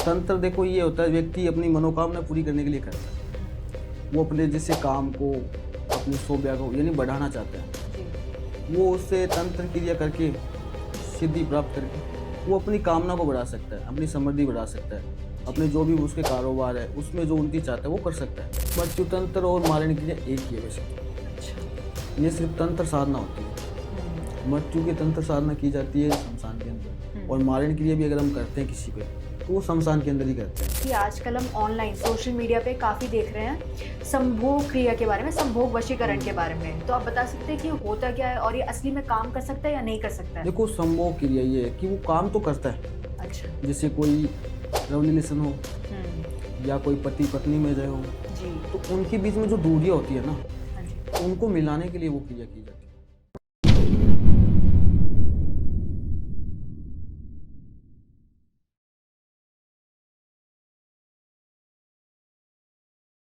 तंत्र देखो ये होता है, व्यक्ति अपनी मनोकामना पूरी करने के लिए करता है। वो अपने जैसे काम को, अपने सौभाग्य को यानी बढ़ाना चाहते हैं, वो उससे तंत्र क्रिया करके सिद्धि प्राप्त करके वो अपनी कामना को बढ़ा सकता है, अपनी समृद्धि बढ़ा सकता है, अपने जो भी उसके कारोबार है उसमें जो उन्नति चाहता है वो कर सकता है। मृत्यु तंत्र और मारण क्रिया एक ही है वैसे। ये सिर्फ तंत्र साधना होती है। मृत्यु की तंत्र साधना की जाती है शमशान के अंदर, और मारण क्रिया भी अगर हम करते हैं किसी पे तो वो शमशान के अंदर ही करते हैं। कि आजकल हम ऑनलाइन सोशल मीडिया पे काफ़ी देख रहे हैं संभोग क्रिया के बारे में, संभोग वशीकरण के बारे में। तो आप बता सकते हैं कि होता क्या है और ये असली में काम कर सकता है या नहीं कर सकता है? देखो, संभोग क्रिया ये है कि वो काम तो करता है। अच्छा। जैसे कोई लव रिलेशन हो या कोई पति पत्नी में रहे हो जी। तो उनके बीच में जो दूरियां होती है ना, हाँ जी। उनको मिलाने के लिए वो क्रिया की जाती है।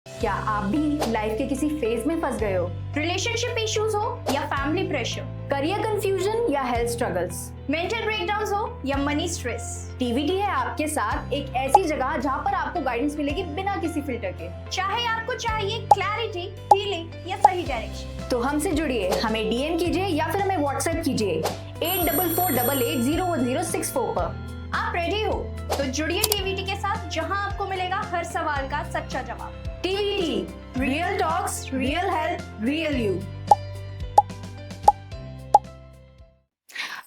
क्या आप भी लाइफ के किसी फेज में फंस गए हो? रिलेशनशिप इश्यूज हो या फैमिली प्रेशर, करियर कंफ्यूजन या हेल्थ स्ट्रगल्स, मेंटल ब्रेकडाउन हो या मनी स्ट्रेस, टीवीटी है आपके साथ एक ऐसी जगह जहां पर आपको गाइडेंस मिलेगी बिना किसी फिल्टर के। चाहे आपको चाहिए क्लैरिटी, हीलिंग या सही डायरेक्शन, तो हमसे जुड़िए, हमें डीएम कीजिए या फिर हमें व्हाट्सएप कीजिए 8448801064 पर। आप रेडी हो तो जुड़िए टीवीटी के साथ, जहां आपको मिलेगा हर सवाल का सच्चा जवाब। TVT, real talks, real health, real you.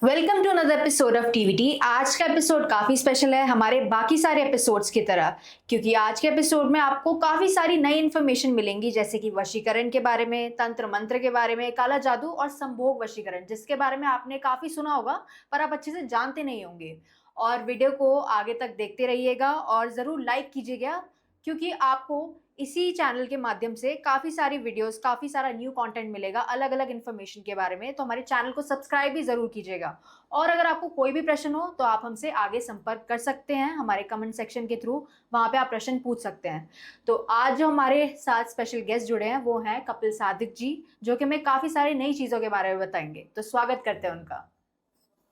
Welcome to another episode of TVT. आज का एपिसोड काफी स्पेशल है हमारे बाकी सारे एपिसोड्स की तरह, क्योंकि आज के एपिसोड में आपको काफी सारी नई इन्फॉर्मेशन मिलेंगी, जैसे कि वशीकरण के बारे में, तंत्र मंत्र के बारे में, काला जादू और संभोग वशीकरण, जिसके बारे में आपने काफी सुना होगा पर आप अच्छे से जानते नहीं होंगे। और वीडियो को आगे तक देखते रहिएगा और जरूर लाइक कीजिएगा, क्योंकि आपको इसी चैनल के माध्यम से काफ़ी सारी वीडियोस, काफ़ी सारा न्यू कंटेंट मिलेगा अलग अलग इन्फॉर्मेशन के बारे में। तो हमारे चैनल को सब्सक्राइब भी ज़रूर कीजिएगा। और अगर आपको कोई भी प्रश्न हो तो आप हमसे आगे संपर्क कर सकते हैं हमारे कमेंट सेक्शन के थ्रू, वहाँ पे आप प्रश्न पूछ सकते हैं। तो आज जो हमारे साथ स्पेशल गेस्ट जुड़े हैं वो हैं कपिल सादिक जी, जो कि हमें काफ़ी सारी नई चीज़ों के बारे में बताएंगे। तो स्वागत करते हैं उनका।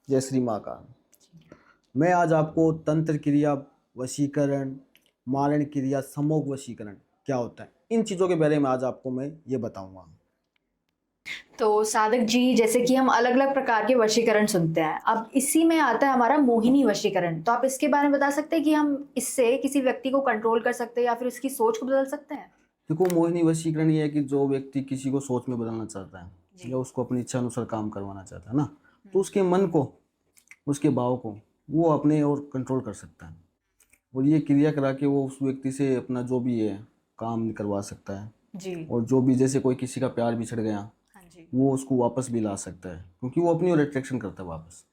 जय श्री माँ का। मैं आज आपको तंत्र क्रिया, वशीकरण, मारण क्रिया, समोग वशीकरण क्या होता है, इन चीज़ों के बारे में आज आपको मैं ये बताऊंगा। तो साधक जी, जैसे कि हम अलग अलग प्रकार के वशीकरण सुनते हैं, अब इसी में आता है हमारा मोहिनी वशीकरण। तो आप इसके बारे में बता सकते हैं कि हम इससे किसी व्यक्ति को कंट्रोल कर सकते हैं या फिर उसकी सोच को बदल सकते हैं? देखो, मोहिनी वशीकरण ये है कि जो व्यक्ति किसी को सोच में बदलना चाहता है या उसको अपनी इच्छा अनुसार काम करवाना चाहता है ना, तो उसके मन को, उसके भाव को वो अपने और कंट्रोल कर सकता है, और ये क्रिया करा के वो उस व्यक्ति से अपना जो भी है काम करवा सकता है जी। और जो भी, जैसे कोई किसी का प्यार बिछड़ गया, हाँ जी। वो उसको वापस भी ला सकता है, क्योंकि वो अपनी और अट्रैक्शन करता है वापस,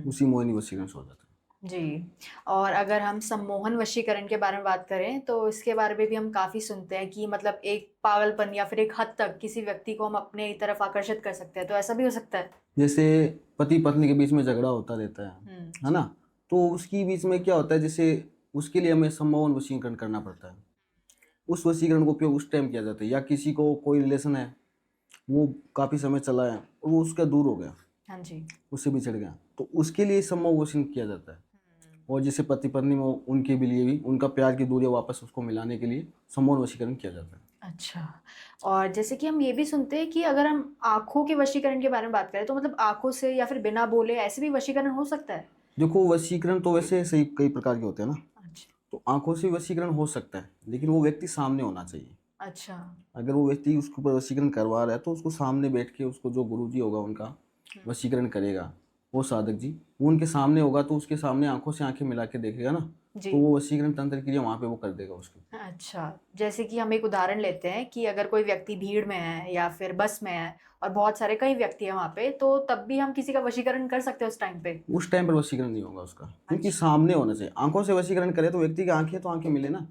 उसी मोहिनी वशीकरण से हो जाता है। जी। और अगर हम सम्मोहन वशीकरण के बारे में बात करें तो इसके बारे में भी हम काफ़ी सुनते हैं कि मतलब एक पागलपन या फिर एक हद तक किसी व्यक्ति को हम अपने तरफ आकर्षित कर सकते हैं। तो ऐसा भी हो सकता है? जैसे पति पत्नी के बीच में झगड़ा होता रहता है ना, तो उसकी बीच में क्या होता है, जैसे उसके लिए हमें सम्मोहन वशीकरण करना पड़ता है। उस वशीकरण का उपयोग उस टाइम किया जाता है, या किसी को कोई रिलेशन है, वो काफ़ी समय चला है और वो उसका दूर हो गया, हाँ जी, उससे बिछड़ गया, तो उसके लिए सम्मोहन वशीकरण किया जाता है। और जैसे पति पत्नी में उनके लिए भी उनका प्यार की दूरियां वापस उसको मिलाने के लिए सम्मोहन वशीकरण किया जाता है। अच्छा। और जैसे कि हम ये भी सुनते हैं कि अगर हम आँखों के वशीकरण के बारे में बात करें तो मतलब आँखों से या फिर बिना बोले ऐसे भी वशीकरण हो सकता है? देखो, वशीकरण तो वैसे सही कई प्रकार के होते हैं ना, अच्छा। तो आंखों से वशीकरण हो सकता है, लेकिन वो व्यक्ति सामने होना चाहिए। अच्छा। अगर वो व्यक्ति उसके ऊपर वशीकरण करवा रहा है तो उसको सामने बैठ के, उसको जो गुरुजी होगा उनका वशीकरण करेगा, वो साधक जी, वो उनके सामने होगा, तो उसके सामने आंखों से आंखें मिला के देखेगा ना, जी। तो वो वशीकरण तंत्र क्रिया वहाँ पे वो कर देगा उसकी। अच्छा, जैसे कि हम एक उदाहरण लेते हैं कि अगर कोई व्यक्ति भीड़ में है या फिर बस में है और बहुत सारे कई व्यक्ति हैं वहाँ पे, तो तब भी हम किसी का वशीकरण कर सकते हैं उस टाइम पे? उस टाइम पर वशीकरण नहीं होगा उसका, क्योंकि सामने होना चाहिए। आंखों से वशीकरण करे तो व्यक्ति की आंखें तो आंखें मिले ना,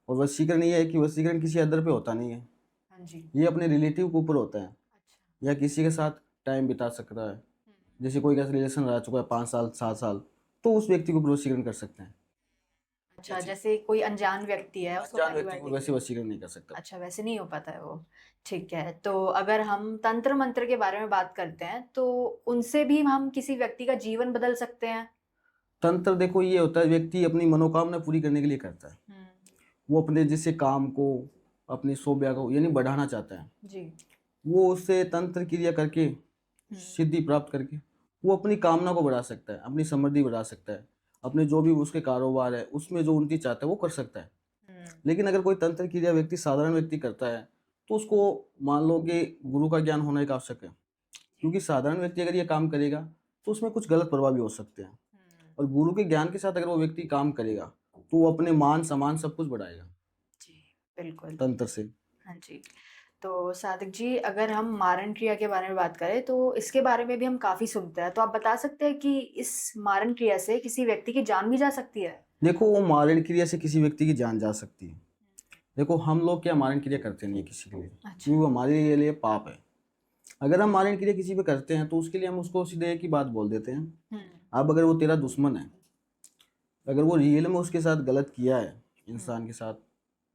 और वशीकरण ये है कि वशीकरण किसी अदर पे होता नहीं है, हाँ जी। ये अपने रिलेटिव के ऊपर होता है, अच्छा। या किसी के साथ टाइम बिता सकता है। जैसे कोई का रिलेशन रह चुका है 5 साल 7 साल, तो उस व्यक्ति को वशीकरण कर सकते हैं। अच्छा, जैसे कोई अनजान व्यक्ति है उसको अनजान पहली व्यक्ति बार को देख वैसे रहे हैं। वशीकरण नहीं कर सकता। अच्छा, वैसे नहीं हो पाता है वो। ठीक है, तो अगर हम तंत्र मंत्र के बारे में बात करते हैं तो उनसे भी हम किसी व्यक्ति का जीवन बदल सकते हैं? तंत्र देखो ये होता है, व्यक्ति अपनी मनोकामना पूरी करने के लिए करता है। वो अपने जैसे काम को, अपनी शोभा को यानी बढ़ाना चाहता है जी। वो उससे तंत्र क्रिया करके सिद्धि प्राप्त करके वो अपनी कामना को बढ़ा सकता है, अपनी समृद्धि बढ़ा सकता है, अपने जो भी उसके कारोबार है उसमें जो उन्नति चाहता है वो कर सकता है। लेकिन अगर कोई तंत्र क्रिया व्यक्ति साधारण व्यक्ति करता है तो उसको मान लो कि गुरु का ज्ञान होना एक आवश्यक है, क्योंकि साधारण व्यक्ति अगर ये काम करेगा तो उसमें कुछ गलत प्रभाव भी हो सकते हैं। और गुरु के ज्ञान के साथ अगर वो व्यक्ति काम करेगा तो वो अपने मान सम्मान सब कुछ बढ़ाएगा जी बिल्कुल। तंत्र से। हाँ जी। तो सादिक जी, अगर हम मारण क्रिया के बारे में बात करें तो इसके बारे में भी हम काफ़ी सुनते हैं, तो आप बता सकते हैं कि इस मारण क्रिया से किसी व्यक्ति की जान भी जा सकती है? देखो वो मारण क्रिया से किसी व्यक्ति की जान जा सकती है। देखो हम लोग क्या मारण क्रिया करते नहीं है किसी के लिए, क्योंकि वो हमारे लिए पाप है। अगर हम मारण क्रिया किसी पे करते हैं तो उसके लिए हम उसको सीधे एक ही बात बोल देते हैं, अब अगर वो तेरा दुश्मन है, अगर वो रियल में उसके साथ गलत किया है इंसान के साथ,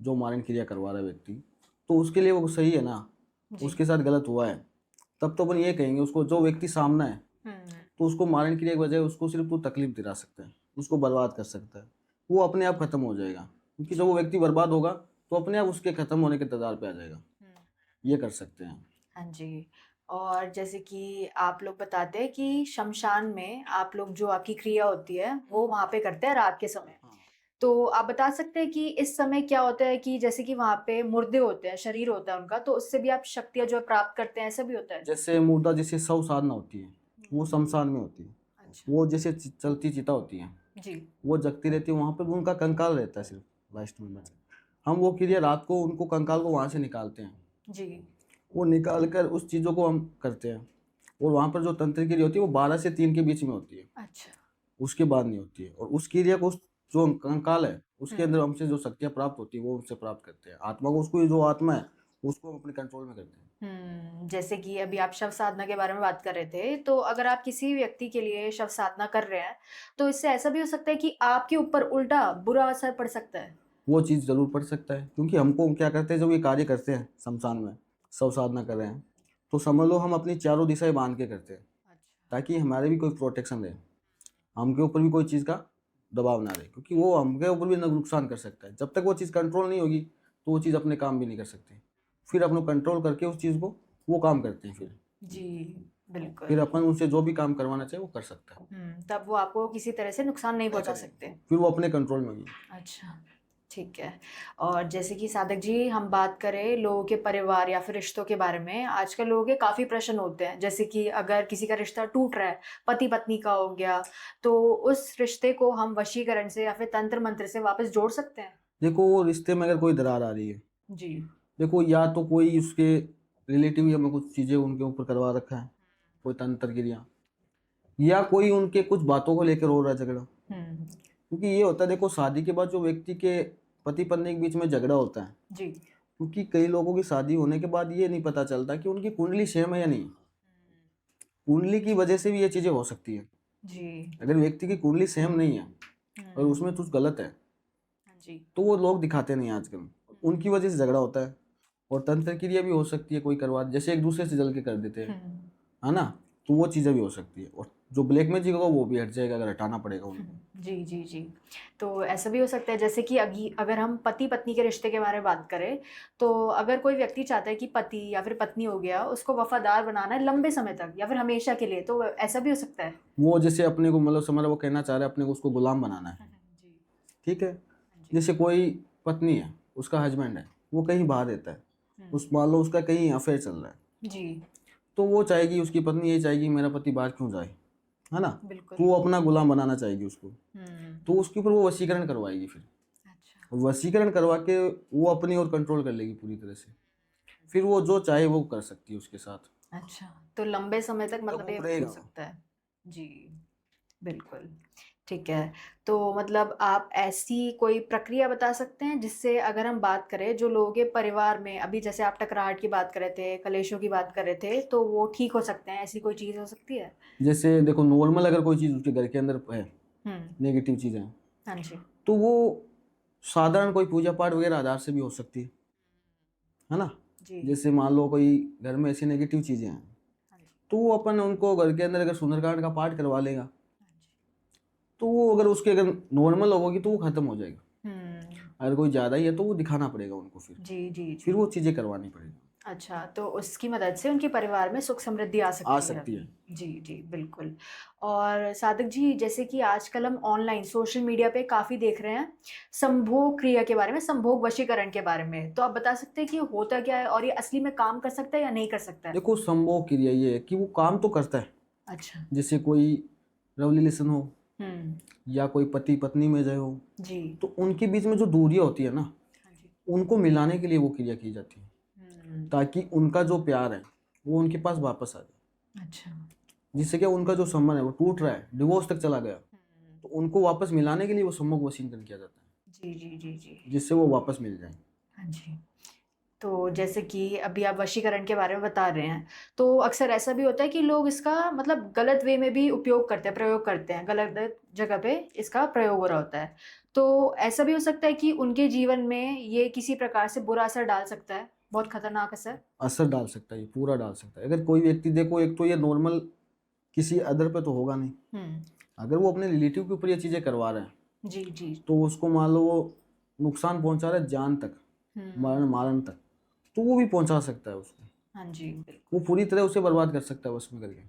जो मारण क्रिया करवा रहा है व्यक्ति, तो उसके लिए वो सही है ना, उसके साथ गलत हुआ है, तब तो अपन ये कहेंगे उसको, जो व्यक्ति सामना है तो उसको मारण क्रिया की बजाय उसको सिर्फ तू तकलीफ दिला सकता है, उसको बर्बाद कर सकता है, वो अपने आप खत्म हो जाएगा। क्योंकि जब वो व्यक्ति बर्बाद होगा तो अपने आप उसके खत्म होने के कगार पे आ जाएगा। ये कर सकते हैं। हाँ जी। और जैसे कि आप लोग बताते हैं कि शमशान में आप लोग जो आपकी क्रिया होती है वो वहाँ पे करते हैं रात के समय, तो आप बता सकते हैं कि इस समय क्या होता है कि जैसे कि वहाँ पे मुर्दे होते हैं, शरीर होता है उनका, तो उससे भी आप शक्तियाँ जो है प्राप्त करते हैं, ऐसा भी होता है? जैसे मुर्दा जैसे शव साधना होती है वो शमशान में होती है। अच्छा। वो जैसे चलती चिता होती है जी। वो जगती रहती है, वहाँ पर उनका कंकाल रहता है सिर्फ लास्ट में। हम वो क्रिया रात को उनको कंकाल को वहाँ से निकालते हैं जी। वो निकाल कर उस चीज़ों को हम करते हैं। और वहाँ पर जो तंत्र क्रिया होती है वो 12 से 3 के बीच में होती है। अच्छा। उसके बाद नहीं होती है। और उस क्रिया को जो कंकाल है उसके अंदर हमसे जो शक्तियाँ प्राप्त होती है वो उनसे प्राप्त करते हैं। आत्मा को, उसको जो आत्मा है उसको हम अपने कंट्रोल में करते हैं। जैसे कि अभी आप शव साधना के बारे में बात कर रहे थे, तो अगर आप किसी व्यक्ति के लिए शव साधना कर रहे हैं तो इससे ऐसा भी हो सकता है कि आपके ऊपर उल्टा बुरा असर पड़ सकता है? वो चीज़ जरूर पड़ सकता है, क्योंकि हमको क्या करते हैं, जब ये कार्य करते हैं शमशान में शव साधना कर रहे हैं तो समझ लो हम अपनी चारों दिशाएं बांध के करते हैं, ताकि हमारे भी कोई प्रोटेक्शन रहे, हमके ऊपर भी कोई चीज़ का दबाव ना रहे, क्योंकि वो हमके ऊपर भी नुकसान कर सकता है। जब तक वो चीज़ कंट्रोल नहीं होगी तो वो चीज़ अपने काम भी नहीं कर सकती। फिर अपने कंट्रोल करके उस चीज़ को वो काम करते हैं। फिर जी बिल्कुल। फिर अपन उनसे जो भी काम करवाना चाहिए वो कर सकता है। तब वो आपको किसी तरह से नुकसान नहीं पहुंचा सकते। फिर वो अपने कंट्रोल में होगी। अच्छा, ठीक है। और जैसे कि साधक जी, हम बात करें लोगों के परिवार या फिर रिश्तों के बारे में, आजकल लोगों के काफ़ी प्रश्न होते हैं, जैसे कि अगर किसी का रिश्ता टूट रहा है, पति पत्नी का हो गया, तो उस रिश्ते को हम वशीकरण से या फिर तंत्र मंत्र से वापस जोड़ सकते हैं? देखो वो रिश्ते में अगर कोई दरार आ रही है, जी। देखो या तो कोई उसके रिलेटिव या में कुछ चीज़ें उनके ऊपर करवा रखा है, कोई तंत्र क्रिया, या कोई उनके कुछ बातों को लेकर हो रहा है झगड़ा। क्योंकि ये होता है, देखो शादी के बाद जो व्यक्ति के पति पत्नी के बीच में झगड़ा होता है जी। क्योंकि कई लोगों की शादी होने के बाद ये नहीं पता चलता कि उनकी कुंडली सेम है या नहीं। कुंडली की वजह से भी ये चीज़ें हो सकती है। जी। अगर व्यक्ति की कुंडली सेम नहीं है और उसमें कुछ गलत है जी। तो वो लोग दिखाते नहीं आजकल, उनकी वजह से झगड़ा होता है। और तंत्र क्रिया भी हो सकती है, कोई करवा जैसे एक दूसरे से जल के कर देते हैं, है ना, तो वो चीज़ें भी हो सकती है। और जो ब्लैक मैजिक होगा वो भी हट जाएगा अगर हटाना पड़ेगा उनको। जी जी जी। तो ऐसा भी हो सकता है, जैसे कि अगर हम पति पत्नी के रिश्ते के बारे में बात करें, तो अगर कोई व्यक्ति चाहता है कि पति या फिर पत्नी हो गया उसको वफादार बनाना है लंबे समय तक या फिर हमेशा के लिए, तो ऐसा भी हो सकता है? वो जैसे अपने को मतलब समझ, वो कहना चाह रहे हैं अपने को उसको गुलाम बनाना है। जी। ठीक है। जैसे कोई पत्नी है, उसका हस्बैंड है, वो कहीं बाहर रहता है, उस मान लो उसका कहीं अफेयर चल रहा है जी। तो वो चाहेगी, उसकी पत्नी ये चाहेगी मेरा पति बाहर क्यों जाए, है ना, बिल्कुल। तो वो अपना गुलाम बनाना चाहेगी उसको, तो उसके ऊपर वो वशीकरण करवाएगी। फिर अच्छा। वशीकरण करवा के वो अपनी ओर कंट्रोल कर लेगी पूरी तरह से, फिर वो जो चाहे वो कर सकती है उसके साथ। अच्छा, तो लंबे समय तक मतलब ये रहेगा। हो सकता है। जी बिल्कुल, ठीक है। तो मतलब आप ऐसी कोई प्रक्रिया बता सकते हैं जिससे अगर हम बात करें जो लोगों के परिवार में, अभी जैसे आप टकराहट की बात कर रहे थे, कलेशों की बात कर रहे थे, तो वो ठीक हो सकते हैं, ऐसी कोई चीज़ हो सकती है? जैसे देखो नॉर्मल अगर कोई चीज़ उसके घर के अंदर है, नेगेटिव चीज़ें, हाँ जी। तो वो साधारण कोई पूजा पाठ वगैरह आधार से भी हो सकती है ना। जी। जैसे मान लो कोई घर में ऐसी नेगेटिव चीज़ें हैं हाँ जी। तो वो अपन उनको घर के अंदर अगर सुंदरकांड का पाठ करवा लेगा तो वो अगर उसके अगर नॉर्मल होगी तो वो खत्म हो जाएगा। हम्म। अगर कोई ज़्यादा ही है तो वो दिखाना पड़ेगा उनको, फिर जी जी फिर जी। वो चीज़ें करवानी पड़ेगी। अच्छा, तो उसकी मदद से उनके परिवार में सुख समृद्धि आ सकती आ है। सकती है। जी जी बिल्कुल। और सादिक जी, जैसे कि आजकल हम ऑनलाइन सोशल मीडिया पे काफ़ी देख रहे हैं संभोग क्रिया के बारे में, संभोग वशीकरण के बारे में, तो आप बता सकते हैं कि ये होता क्या है और ये असली में काम कर सकता है या नहीं कर सकता है? देखो, संभोग क्रिया ये है कि वो काम तो करता है। अच्छा। जैसे कोई लव रिलेशन हो हम्म। या कोई पति पत्नी में जो हो, जी। तो उनके बीच में जो दूरियां होती है ना, हाँ जी। उनको मिलाने के लिए वो क्रिया की जाती है, ताकि उनका जो प्यार है वो उनके पास वापस आ जाए। अच्छा। जिससे क्या उनका जो संबंध है वो टूट रहा है, डिवोर्स तक चला गया, तो उनको वापस मिलाने के लिए वो संभोग वशीकरण किया जाता है, जी जी जी जी। जिससे वो वापस मिल जाए। हाँ जी। तो जैसे कि अभी आप वशीकरण के बारे में बता रहे हैं, तो अक्सर ऐसा भी होता है कि लोग इसका मतलब गलत वे में भी उपयोग करते हैं, प्रयोग करते हैं, गलत जगह पे इसका प्रयोग हो रहा होता है। तो ऐसा भी हो सकता है कि उनके जीवन में ये किसी प्रकार से बुरा असर डाल सकता है, बहुत खतरनाक असर? असर डाल सकता है, ये पूरा डाल सकता है। अगर कोई व्यक्ति, देखो, एक तो ये नॉर्मल किसी अदर पे तो होगा नहीं। हम्म। अगर वो अपने रिलेटिव के ऊपर ये चीज़ें करवा रहे हैं, जी जी। तो उसको मान लो वो नुकसान पहुंचा रहा है, जान तक, मारण तक, तो वो भी पहुंचा सकता है उसको। हाँ जी बिल्कुल। वो पूरी तरह उसे बर्बाद कर सकता है बस में करके।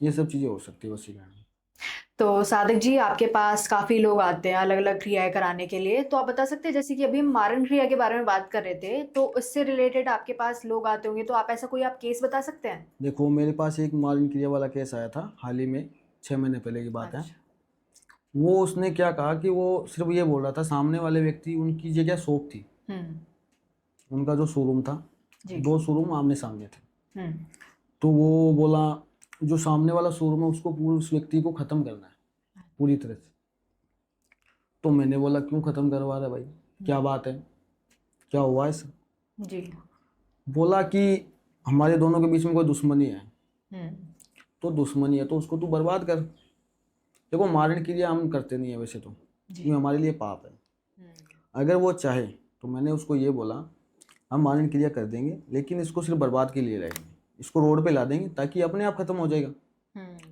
ये सब चीज़ें हो सकती है वशीकरण में। तो सादिक जी, आपके पास काफ़ी लोग आते हैं अलग अलग क्रियाएं कराने के लिए, तो आप बता सकते हैं, जैसे कि अभी हम मारण क्रिया के बारे में बात कर रहे थे, तो उससे रिलेटेड आपके पास लोग आते होंगे, तो आप ऐसा कोई आप केस बता सकते हैं? देखो, मेरे पास एक मारण क्रिया वाला केस आया था हाल ही में, 6 महीने पहले की बात है। अच्छा। वो उसने क्या कहा कि वो सिर्फ ये बोल रहा था, सामने वाले व्यक्ति, उनकी जगह शॉप थी, हम्म। उनका जो शोरूम था, जी। 2 शोरूम आमने सामने थे। हम्म। तो वो बोला जो सामने वाला शोरूम है उसको पूरे उस व्यक्ति को ख़त्म करना है पूरी तरह से। तो मैंने बोला क्यों ख़त्म करवा रहा है भाई, क्या बात है, क्या हुआ ऐसा? जी। बोला कि हमारे दोनों के बीच में कोई दुश्मनी है। हम्म। तो दुश्मनी है तो उसको तू बर्बाद कर। देखो, मारण क्रिया हम करते नहीं है वैसे तो, जी। ये हमारे लिए पाप है। हम्म। अगर वो चाहे तो मैंने उसको ये बोला, हम मारण क्रिया कर देंगे, लेकिन इसको सिर्फ बर्बाद के लिए लाएंगे, इसको रोड पे ला देंगे ताकि अपने आप खत्म हो जाएगा।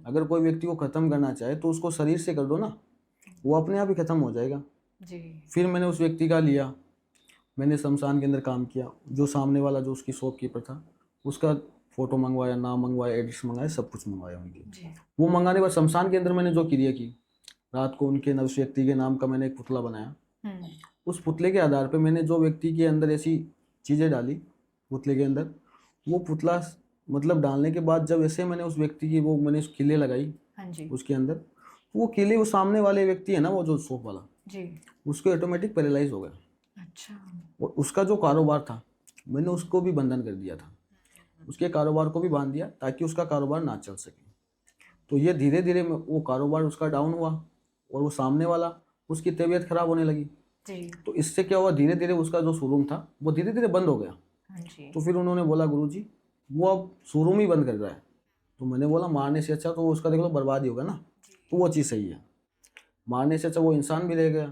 अगर कोई व्यक्ति को खत्म करना चाहे तो उसको शरीर से कर दो ना, वो अपने आप ही खत्म हो जाएगा। जी। फिर मैंने उस व्यक्ति का लिया, मैंने शमशान के अंदर काम किया। जो सामने वाला जो उसकी शॉपकीपर था, उसका फोटो मंगवाया, नाम मंगवाया, एड्रेस मंगाया, सब कुछ मंगवाया उनकी। जी। वो मंगाने के बाद शमशान के अंदर मैंने जो क्रिया की, रात को उनके उस व्यक्ति के नाम का मैंने एक पुतला बनाया। उस पुतले के आधार पे मैंने जो व्यक्ति के अंदर ऐसी चीज़ें डाली पुतले के अंदर, वो पुतला मतलब डालने के बाद जब ऐसे मैंने उस व्यक्ति की वो मैंने किले लगाई हाँ जी। उसके अंदर, वो किले वो सामने वाले व्यक्ति है ना, वो जो शॉप वाला, जी। उसको ऑटोमेटिक पैरालाइज हो गया। अच्छा। और उसका जो कारोबार था मैंने उसको भी बंधन कर दिया था, उसके कारोबार को भी बांध दिया ताकि उसका कारोबार ना चल सके। तो ये धीरे धीरे वो कारोबार उसका डाउन हुआ और वो सामने वाला उसकी तबीयत खराब होने लगी। जी। तो इससे क्या हुआ, धीरे धीरे उसका जो शोरूम था वो धीरे धीरे बंद हो गया। हाँ जी। तो फिर उन्होंने बोला गुरुजी वो अब शोरूम ही बंद कर रहा है। तो मैंने बोला मारने से अच्छा तो उसका देख लो बर्बाद ही होगा ना। तो वो चीज़ सही है, मारने से अच्छा वो इंसान भी रह गया।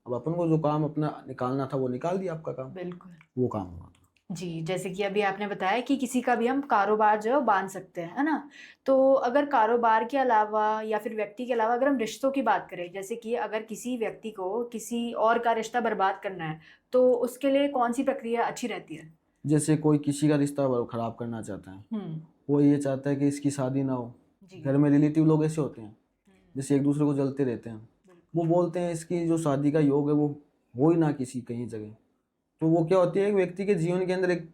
अब अपन को जो काम अपना निकालना था वो निकाल दिया, आपका काम, बिल्कुल। वो काम हुआ था। जी, जैसे कि अभी आपने बताया कि किसी का भी हम कारोबार जो है वो बांध सकते हैं, है ना? तो अगर कारोबार के अलावा या फिर व्यक्ति के अलावा अगर हम रिश्तों की बात करें, जैसे कि अगर किसी व्यक्ति को किसी और का रिश्ता बर्बाद करना है, तो उसके लिए कौन-सी प्रक्रिया अच्छी रहती है? जैसे कोई किसी का रिश्ता खराब करना चाहता है, हुँ। वो ये चाहता है कि इसकी शादी ना हो। जी। घर में रिलेटिव लोग ऐसे होते हैं जैसे एक दूसरे को जलते रहते हैं, वो बोलते हैं इसकी जो शादी का योग है वो हो ही ना किसी कहीं जगह। तो वो क्या होती है, एक व्यक्ति के जीवन के अंदर एक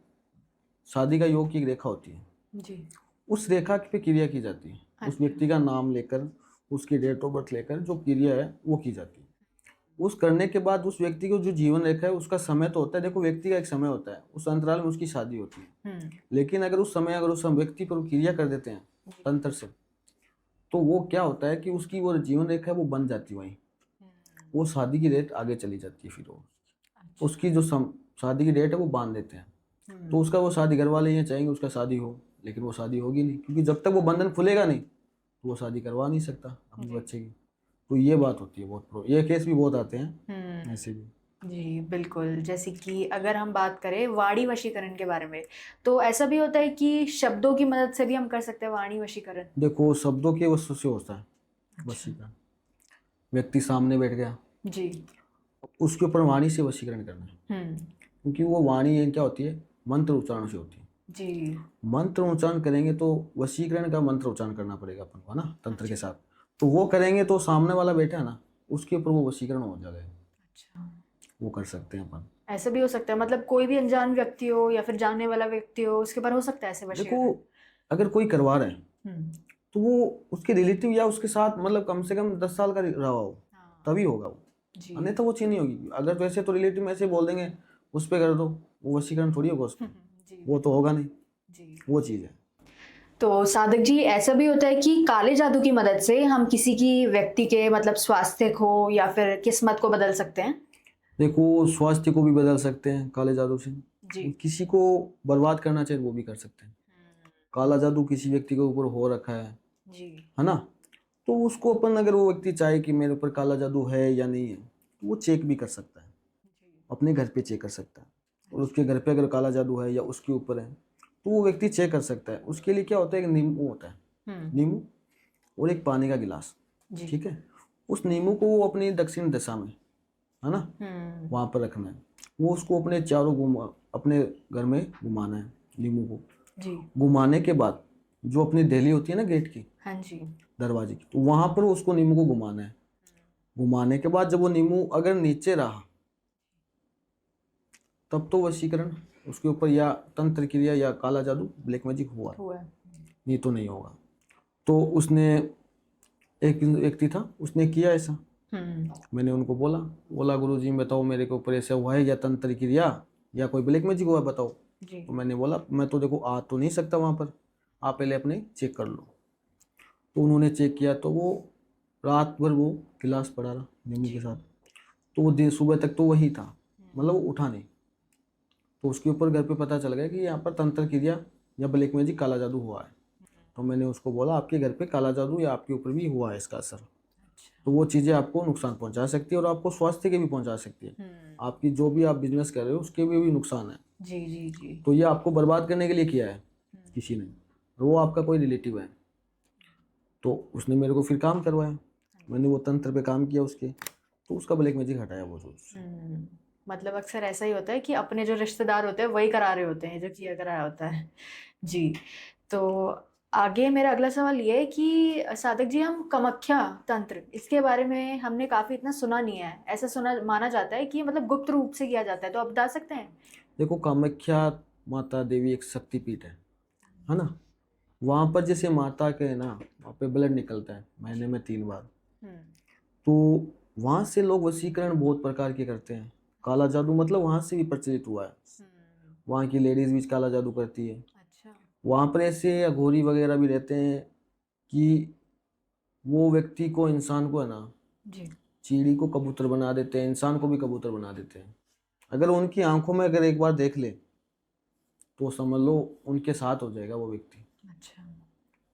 शादी का योग की एक रेखा होती है, जी। उस रेखा पे क्रिया की जाती है। उस अच्छा। व्यक्ति का नाम लेकर, उसकी डेट ऑफ बर्थ लेकर जो क्रिया है वो की जाती है। उस करने के बाद उस व्यक्ति को जो जीवन रेखा है उसका समय तो होता है, देखो व्यक्ति का एक समय होता है, उस अंतराल में उसकी शादी होती है। हुँ। लेकिन अगर उस समय अगर उस व्यक्ति पर क्रिया कर देते हैं तंत्र से, तो वो क्या होता है कि उसकी वो जीवन रेखा है वो बन जाती है वहीं, वो शादी की डेट आगे चली जाती है। फिर वो उसकी जो शादी की डेट है वो बांध देते हैं। तो उसका वो शादी, घर वाले ये चाहेंगे उसका शादी हो, लेकिन वो शादी होगी नहीं, क्योंकि जब तक वो बंधन खुलेगा नहीं तो वो शादी करवा नहीं सकता अपने बच्चे की। तो ये बात होती है बहुत, ये केस भी बहुत आते हैं ऐसे भी। जी, बिल्कुल। जैसे कि अगर हम बात करें वाणी वशीकरण के बारे में, तो ऐसा भी होता है कि शब्दों की मदद से भी हम कर सकते हैं वाणी वशीकरण? देखो, शब्दों के वश से होता है वशीकरण। व्यक्ति सामने बैठ गया, जी। उसके ऊपर वाणी से वशीकरण करना है, क्योंकि वो वाणी ये क्या होती है, मंत्र उच्चारण से होती है। जी। मंत्र उच्चारण करेंगे तो वशीकरण का मंत्र उच्चारण करना पड़ेगा अपन को, है ना, तंत्र के साथ। तो वो करेंगे तो सामने वाला बैठा है ना, उसके ऊपर वो वशीकरण हो जाएगा। अच्छा, वो कर सकते हैं अपन। ऐसा भी हो सकता है, मतलब कोई भी अनजान व्यक्ति हो या फिर जानने वाला व्यक्ति हो, उसके ऊपर हो सकता है ऐसे वशीकरण? देखो, अगर कोई करवा रहा है हम्म, तो वो उसके रिलेटिव या उसके साथ मतलब कम से कम 10 साल का रहा हो, हाँ, तभी होगा वो, जी। अन्यथा वो चीज़ नहीं होगी। अगर वैसे तो रिलेटिव में ऐसे बोल देंगे उस पर कर दो, वो वशीकरण थोड़ी होगा उसमें, जी। वो तो होगा नहीं, जी। वो चीज़ है। तो साधक जी, ऐसा भी होता है कि काले जादू की मदद से हम किसी की व्यक्ति के मतलब स्वास्थ्य को या फिर किस्मत को बदल सकते हैं? देखो, स्वास्थ्य को भी बदल सकते हैं काले जादू से, जी। किसी को बर्बाद करना चाहे वो भी कर सकते हैं। काला जादू किसी व्यक्ति के ऊपर हो रखा जी। है ना, तो उसको अपन, अगर वो व्यक्ति चाहे कि मेरे ऊपर काला जादू है या नहीं है, तो वो चेक भी कर सकता है, अपने घर पे चेक कर सकता है। और उसके घर पे अगर काला जादू है या उसके ऊपर है तो वो व्यक्ति चेक कर सकता है। उसके लिए क्या होता है, एक नींबू होता है, नींबू और एक पानी का गिलास, जी। ठीक है। उस नींबू को वो अपनी दक्षिण दिशा में, है ना, वहाँ पर रखना है। वो उसको अपने चारों अपने घर में घुमाना है नींबू को। जी। घुमाने के बाद जो अपनी दहली होती है ना गेट की, हाँ जी। दरवाजे की, तो वहाँ पर उसको नींबू को घुमाना है। घुमाने के बाद जब वो नींबू अगर नीचे रहा तब तो वशीकरण उसके ऊपर या तंत्र क्रिया या काला जादू, ब्लैक मैजिक हुआ है, नहीं तो नहीं होगा। तो उसने, एक व्यक्ति था, उसने किया ऐसा। मैंने उनको बोला गुरुजी बताओ मेरे के ऊपर ऐसा हुआ है या तंत्र क्रिया या कोई ब्लैक मैजिक हुआ है, बताओ। जी। तो मैंने बोला मैं तो देखो आ तो नहीं सकता वहाँ पर, आप पहले अपने चेक कर लो। तो उन्होंने चेक किया तो वो रात भर वो गिलास पड़ा रहा नींबू के साथ। तो वो दिन सुबह तक तो वही था, मतलब वो उठा नहीं। तो उसके ऊपर घर पे पता चल गया कि यहाँ पर तंत्र क्रिया या ब्लैक मैजिक, काला जादू हुआ है। तो मैंने उसको बोला आपके घर पे काला जादू या आपके ऊपर भी हुआ है इसका असर। तो वो चीज़ें आपको नुकसान पहुंचा सकती है और आपको स्वास्थ्य के भी पहुंचा सकती है। आपकी जो भी आप बिजनेस कर रहे हो उसके भी नुकसान है। जी। जी। जी। तो ये आपको बर्बाद करने के लिए किया है किसी ने, और वो आपका कोई रिलेटिव है। तो उसने मेरे को फिर काम करवाया, मैंने वो तंत्र पे काम किया उसके, तो उसका ब्लैक मैजिक हटाया वो जो। मतलब अक्सर ऐसा ही होता है कि अपने जो रिश्तेदार होते हैं वही करा रहे होते हैं जो किया कराया होता है। जी। तो आगे मेरा अगला सवाल ये है कि साधक जी, हम कामाख्या तंत्र, इसके बारे में हमने काफ़ी इतना सुना नहीं है। ऐसा सुना माना जाता है कि मतलब गुप्त रूप से किया जाता है, तो आप बता सकते हैं? देखो, कामाख्या माता देवी एक शक्तिपीठ है ना। वहाँ पर जैसे माता के ना, वहाँ पे ब्लड निकलता है महीने में 3 बार। तो वहाँ से लोग वशीकरण बहुत प्रकार के करते हैं। काला जादू मतलब वहाँ से भी प्रचलित हुआ है। वहाँ की लेडीज भी काला जादू करती है। अच्छा। वहाँ पर ऐसे अघोरी वगैरह भी रहते हैं कि वो व्यक्ति को, इंसान को है ना, जी। चीड़ी को कबूतर बना देते हैं, इंसान को भी कबूतर बना देते हैं। अगर उनकी आंखों में अगर एक बार देख ले तो समझ लो उनके साथ हो जाएगा वो व्यक्ति। अच्छा।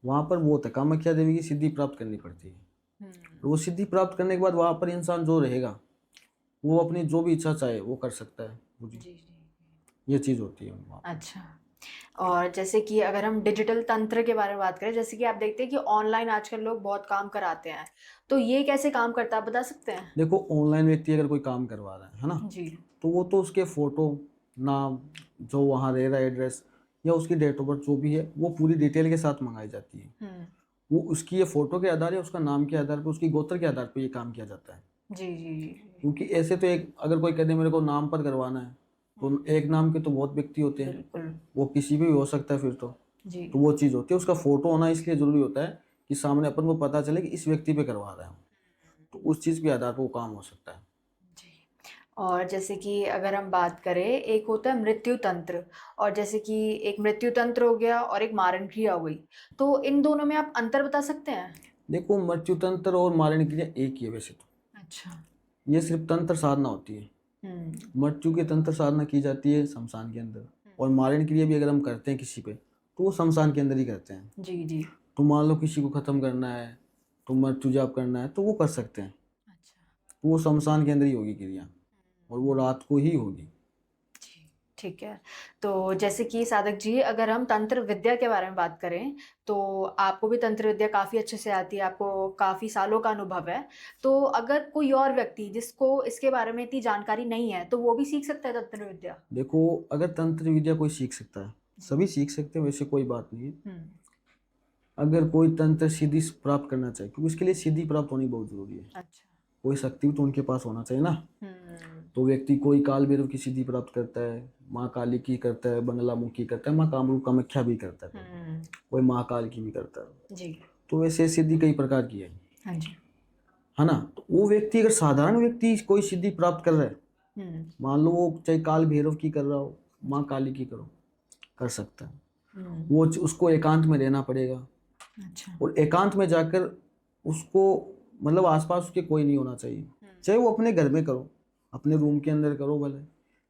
वहाँ पर वो होता है, कामाख्या देवी की सिद्धि प्राप्त करनी पड़ती है। और वो सिद्धि प्राप्त करने के बाद वहाँ पर इंसान जो रहेगा वो अपनी जो भी इच्छा चाहे वो कर सकता है। जी। जी। ये चीज़ होती है वहाँ। अच्छा। और जैसे कि अगर हम डिजिटल तंत्र के बारे में बात करें, जैसे कि आप देखते हैं कि ऑनलाइन आजकल लोग बहुत काम कराते हैं, तो ये कैसे काम करता है, आप बता सकते हैं? देखो, ऑनलाइन व्यक्ति अगर कोई काम करवा रहा है ना, जी। तो वो तो उसके फोटो, नाम, जो वहाँ रह रहा है एड्रेस, या उसकी डेट ऑफ बर्थ जो भी है वो पूरी डिटेल के साथ मंगाई जाती है। वो उसकी ये फोटो के आधार या उसका नाम के आधार पर, उसकी गोत्र के आधार पर ये काम किया जाता है। जी। जी। जी। क्योंकि ऐसे तो एक, अगर कोई कहते मेरे को नाम पर करवाना है, तो एक नाम के तो बहुत व्यक्ति होते हैं, बिल्कुल। वो किसी भी हो सकता है फिर तो। जी। तो वो चीज़ होती है, उसका फोटो होना इसलिए ज़रूरी होता है कि सामने अपन को पता चले कि इस व्यक्ति पे करवा रहा है, तो उस चीज़ के आधार पर वो काम हो सकता है। जी। और जैसे कि अगर हम बात करें, एक होता है मृत्यु तंत्र, और जैसे कि एक मृत्यु तंत्र हो गया और एक मारण क्रिया हो गई, तो इन दोनों में आप अंतर बता सकते हैं? देखो, मृत्यु तंत्र और मारण क्रिया एक ही है वैसे तो। अच्छा। ये सिर्फ तंत्र साधना होती है। मृत्यु की तंत्र साधना की जाती है शमशान के अंदर, और मारण क्रिया भी अगर हम करते हैं किसी पे तो वो शमशान के अंदर ही करते हैं। जी। जी। तो मान लो किसी को ख़त्म करना है, तो मृत्यु जाप करना है, तो वो कर सकते हैं। अच्छा। तो वो शमशान के अंदर ही होगी क्रिया, और वो रात को ही होगी। जी। ठीक है। तो जैसे कि साधक जी, अगर हम तंत्र विद्या के बारे में बात करें, तो आपको भी तंत्र विद्या काफ़ी अच्छे से आती है, आपको काफ़ी सालों का अनुभव है। तो अगर कोई और व्यक्ति जिसको इसके बारे में इतनी जानकारी नहीं है, तो वो भी सीख सकता है तंत्र विद्या? देखो, अगर तंत्र विद्या कोई सीख सकता है, सभी सीख सकते हैं, वैसे कोई बात नहीं है। हुँ, अगर कोई तंत्र सिद्धि प्राप्त करना चाहे, क्योंकि उसके लिए सिद्धि प्राप्त होनी बहुत जरूरी है, अच्छा। कोई शक्ति तो उनके पास होना चाहिए ना। हुँ, तो व्यक्ति कोई काल भैरव की सिद्धि प्राप्त करता है, माँ काली की करता है, बंगला मुखी करता है, माँ कामरूप कामाख्या भी करता है, हुँ, कोई महाकाल की भी करता है। जी। तो वैसे सिद्धि कई प्रकार की हाँ जी। है ना। तो वो व्यक्ति, अगर साधारण व्यक्ति कोई सिद्धि प्राप्त कर रहा है, हुँ, मान लो वो चाहे काल भैरव की कर रहा हो, माँ काली की करो, कर सकता है। हुँ, वो उसको एकांत में रहना पड़ेगा, अच्छा। और एकांत में जाकर उसको मतलब आसपास उसके कोई नहीं होना चाहिए। चाहे वो अपने घर में करो, अपने रूम के अंदर करो भले,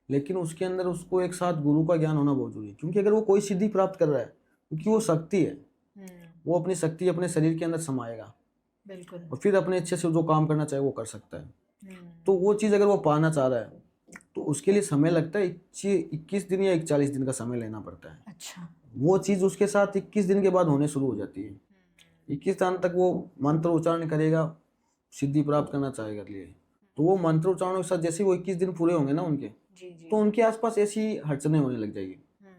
लेकिन उसके अंदर उसको एक साथ गुरु का ज्ञान होना बहुत जरूरी है। क्योंकि अगर वो कोई सिद्धि प्राप्त कर रहा है, क्योंकि वो शक्ति है, हुँ, वो अपनी शक्ति अपने शरीर के अंदर समाएगा, बिल्कुल। और फिर अपने इच्छे से जो काम करना चाहे वो कर सकता है। हुँ, तो वो चीज़ अगर वो पाना चाह रहा है, तो उसके लिए समय लगता है, 21 दिन या 41 दिन का समय लेना पड़ता है। अच्छा। वो चीज़ उसके साथ 21 दिन के बाद होने शुरू हो जाती है। 21 दिन तक वो मंत्र उच्चारण करेगा, सिद्धि प्राप्त करना चाहेगा लिए, तो वो मंत्र उच्चारण के साथ जैसे ही वो 21 दिन पूरे होंगे ना उनके, जी, जी। तो उनके आसपास ऐसी हड़चने होने लग जाएगी, हुँ,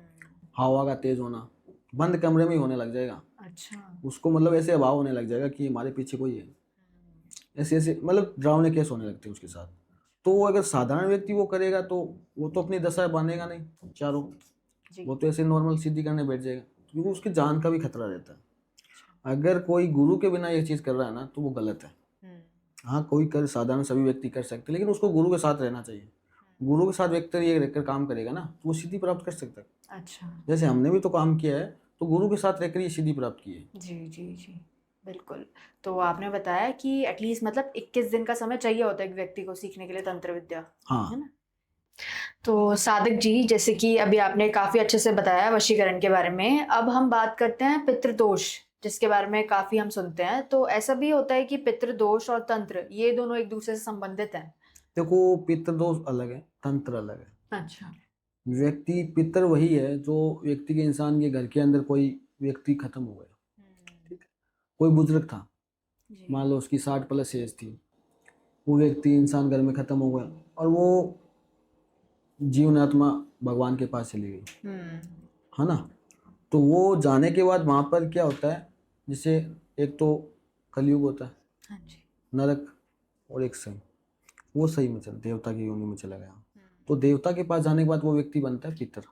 हवा का तेज होना, बंद कमरे में ही होने लग जाएगा। अच्छा। उसको मतलब ऐसे अभाव होने लग जाएगा कि हमारे पीछे कोई है, ऐसे ऐसे मतलब डरावने केस होने लगते हैं उसके साथ। तो वो अगर साधारण व्यक्ति वो करेगा, तो वो तो अपनी दशा बांधेगा नहीं चारों, जी। वो तो ऐसे नॉर्मल सिद्धि करने बैठ जाएगा, क्योंकि उसकी जान का भी खतरा रहता है। अगर कोई गुरु के बिना ये चीज़ कर रहा है ना, तो वो गलत है। हुँ, हाँ, कोई कर, साधारण सभी व्यक्ति कर सकते हैं, लेकिन उसको गुरु के साथ रहना चाहिए। गुरु के साथ व्यक्ति ये रहकर काम करेगा ना, तो वो सिद्धि प्राप्त कर सकता है। अच्छा। जैसे हमने भी तो काम किया है, तो गुरु के साथ रहकर ये सिद्धि प्राप्त की है। जी, जी, जी। बिल्कुल। तो आपने बताया कि एटलीस्ट मतलब 21 दिन का समय चाहिए होता है एक व्यक्ति को सीखने के लिए तंत्र विद्या, है हाँ, ना? तो साधक जी, जैसे कि अभी आपने काफ़ी अच्छे से बताया वशीकरण के बारे में, अब हम बात करते हैं पितृदोष, जिसके बारे में काफ़ी हम सुनते हैं। तो ऐसा भी होता है कि पितृदोष और तंत्र ये दोनों एक दूसरे से संबंधित हैं? देखो, पितृदोष अलग है, तंत्र अलग है। अच्छा। व्यक्ति पितर वही है जो व्यक्ति के, इंसान के घर के अंदर कोई व्यक्ति खत्म हो गया, ठीक है, कोई बुजुर्ग था, जी। मान लो उसकी 60 प्लस एज थी, वो व्यक्ति इंसान घर में खत्म हो गया, और वो जीवन आत्मा भगवान के पास चली गई, हुँ, है ना। तो वो जाने के बाद वहाँ पर क्या होता है, जैसे एक तो कलयुग होता है, हाँ जी। नरक, और एक सही, वो सही में चल देवता की योनि में चला गया। तो देवता के पास जाने के बाद वो व्यक्ति बनता है पितर,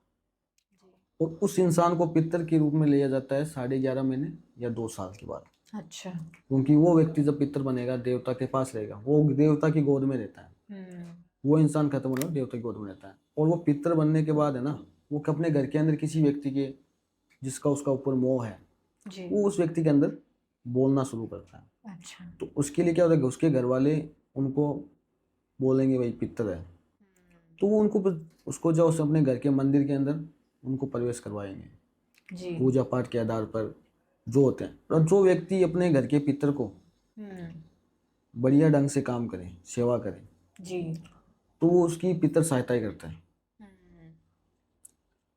और उस इंसान को पितर के रूप में लिया जाता है 11.5 महीने या 2 साल के बाद। अच्छा। क्योंकि वो व्यक्ति जब पितर बनेगा, देवता के पास रहेगा, वो देवता की गोद में रहता है। हुँ, वो इंसान खत्म होने में देवता की गोद में रहता है, और वो पितर बनने के बाद है ना, वो अपने घर के अंदर किसी व्यक्ति के जिसका उसका ऊपर मोह है, जी। वो उस व्यक्ति के अंदर बोलना शुरू करता है। अच्छा। तो उसके लिए क्या होता है, उसके घर वाले उनको बोलेंगे भाई पितर है, तो वो उनको उसको जो उस अपने घर के मंदिर के अंदर उनको प्रवेश करवाएंगे, जी। पूजा पाठ के आधार पर जो होते हैं। और जो व्यक्ति अपने घर के पितर को हुँ, बढ़िया ढंग से काम करे, सेवा करे, जी। तो वो उसकी पितर सहायता ही करता है। हुँ।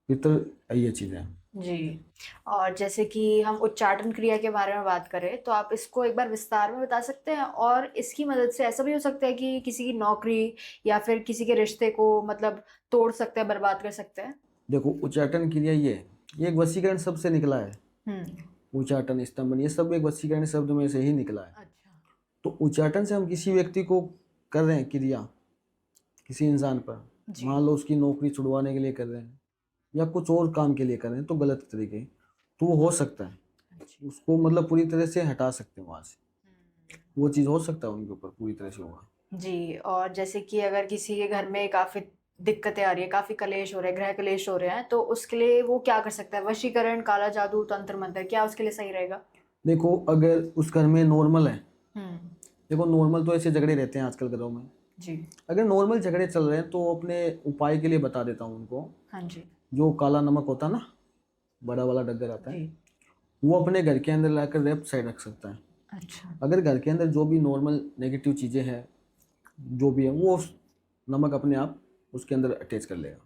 पितर ये चीज़ है। जी। और जैसे कि हम उच्चाटन क्रिया के बारे में बात करें, तो आप इसको एक बार विस्तार में बता सकते हैं? और इसकी मदद से ऐसा भी हो सकता है कि किसी की नौकरी या फिर किसी के रिश्ते को मतलब तोड़ सकते हैं, बर्बाद कर सकते हैं? देखो, उच्चाटन क्रिया ये एक वशीकरण शब्द से निकला है। हुँ। उच्चाटन, स्तंभन, ये सब एक वशीकरण शब्द में से ही निकला है। अच्छा। तो उच्चाटन से हम किसी व्यक्ति को कर रहे हैं क्रिया, किसी इंसान पर, जी। मान लो उसकी नौकरी छुड़वाने के लिए कर रहे हैं, या कुछ और काम के लिए कर रहे हैं, तो गलत तरीके, तो वो हो सकता है, अच्छा। उसको मतलब पूरी तरह से हटा सकते हैं वहाँ से, वो चीज़ हो सकता है उनके ऊपर पूरी तरह से होगा। जी, और जैसे कि अगर किसी के घर में काफ़ी दिक्कतें आ रही है, काफ़ी कलेश हो रहे हैं, गृह कलेश हो रहे हैं, तो उसके लिए वो क्या कर सकता है? वशीकरण, काला जादू, तंत्र मंत्र, क्या उसके लिए सही रहेगा? देखो, अगर उस घर में नॉर्मल है, हुँ। देखो नॉर्मल तो ऐसे झगड़े रहते हैं आजकल घरों में, जी। अगर नॉर्मल झगड़े चल रहे हैं तो अपने उपाय के लिए बता देता हूँ उनको। हाँ जी। जो काला नमक होता है ना, बड़ा वाला डग्गर आता है, जी। वो अपने घर के अंदर लाकर लेफ्ट साइड रख सकता है। अच्छा। अगर घर के अंदर जो भी नॉर्मल नेगेटिव चीज़ें हैं, जो भी है, वो नमक अपने आप उसके अंदर अटैच कर लेगा।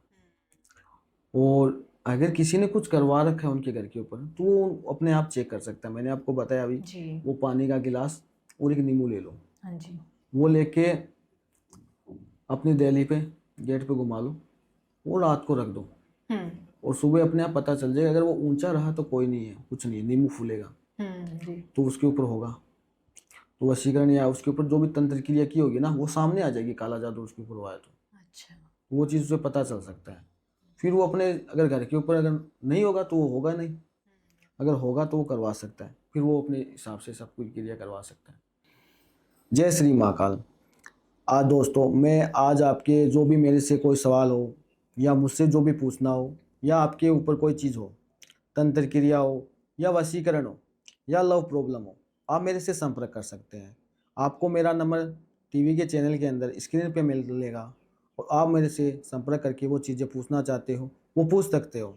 और अगर किसी ने कुछ करवा रखा है उनके घर के ऊपर तो वो अपने आप चेक कर सकता है। मैंने आपको बताया अभी, जी। वो पानी का गिलास और एक नींबू ले लो, हाँ जी। वो लेके अपनी दहली पे गेट पे घुमा लो और रात को रख दो, और सुबह अपने आप पता चल जाएगा। अगर वो ऊंचा रहा तो कोई नहीं है, कुछ नहीं है, नींबू फूलेगा जी। तो उसके ऊपर होगा, तो वशीकरण या उसके ऊपर जो भी तंत्र क्रिया की होगी ना वो सामने आ जाएगी। काला जादू उसके ऊपर हुआ है तो अच्छा। वो चीज़ उसे पता चल सकता है। फिर वो अपने अगर घर के ऊपर अगर नहीं होगा तो वो होगा नहीं, अगर होगा तो वो करवा सकता है, फिर वो अपने हिसाब से सब कुछ क्रिया करवा सकता है। जय श्री महाकाल। आज दोस्तों मैं आज आपके जो भी मेरे से कोई सवाल हो या मुझसे जो भी पूछना हो या आपके ऊपर कोई चीज़ हो, तंत्र क्रिया हो या वशीकरण हो या लव प्रॉब्लम हो, आप मेरे से संपर्क कर सकते हैं। आपको मेरा नंबर टीवी के चैनल के अंदर स्क्रीन पे मिलेगा और आप मेरे से संपर्क करके वो चीज़ें पूछना चाहते हो वो पूछ सकते हो।